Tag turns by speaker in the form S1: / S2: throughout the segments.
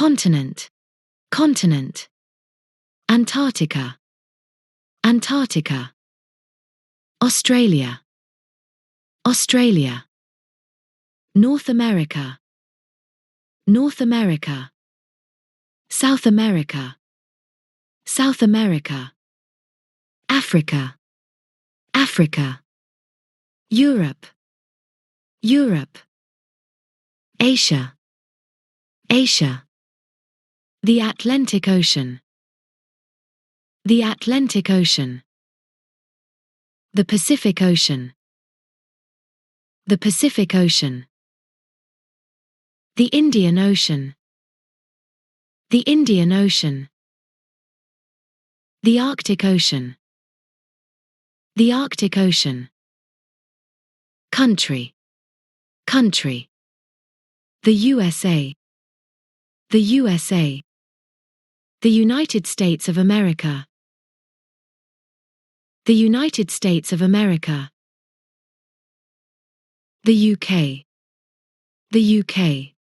S1: continent, continent. Antarctica, Antarctica. Australia, Australia. North America, North America. South America, South America. Africa, Africa. Europe, Europe. Asia, Asia. The Atlantic Ocean, the Atlantic Ocean. The Pacific Ocean, the Pacific Ocean. The Indian Ocean, the Indian Ocean. The Arctic Ocean, the Arctic Ocean. Country, country. The USA, the USA. The United States of America, the United States of America. The UK, the UK.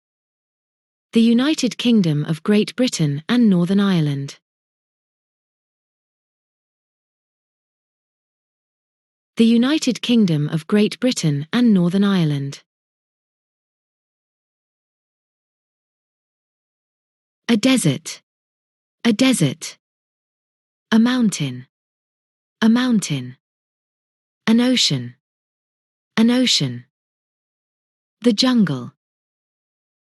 S1: The United Kingdom of Great Britain and Northern Ireland. The United Kingdom of Great Britain and Northern Ireland. A desert, a desert. A mountain, a mountain. An ocean, an ocean. The jungle,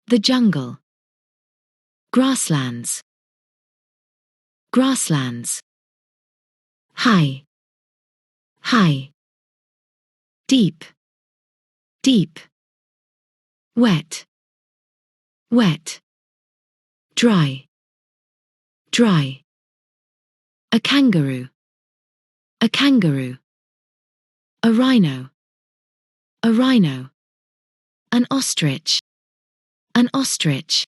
S1: the jungle. Grasslands, grasslands. High, high. Deep, deep. Wet, wet. Dry, dry. A kangaroo, a kangaroo. A rhino, a rhino. An ostrich, an ostrich.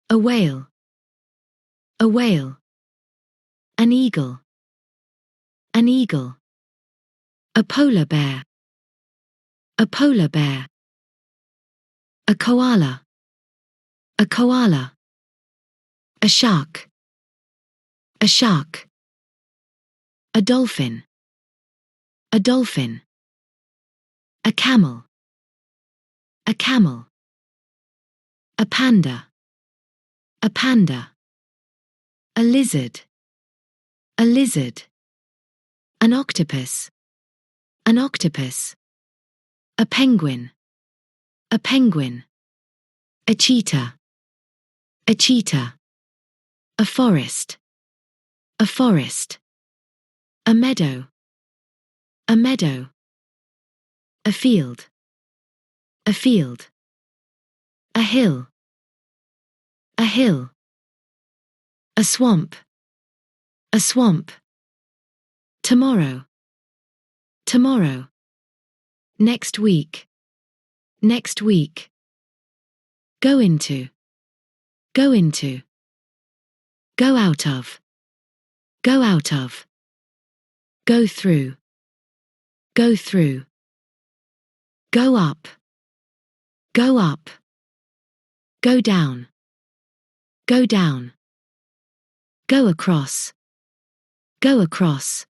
S1: A whale, a whale. An eagle, an eagle. A polar bear, a polar bear. A koala, a koala. A shark, a shark. A dolphin, a dolphin. A camel, a camel. A panda, a panda. A lizard, a lizard. An octopus, an octopus. A penguin, a penguin. A cheetah, a cheetah. A forest, a forest. A meadow, a meadow. A field, a field. A hill, a hill. A swamp, a swamp. Tomorrow, tomorrow. Next week, next week. Go into, go into. Go out of, go out of. Go through, go through. Go up, go up. Go down, go down. Go across, go across.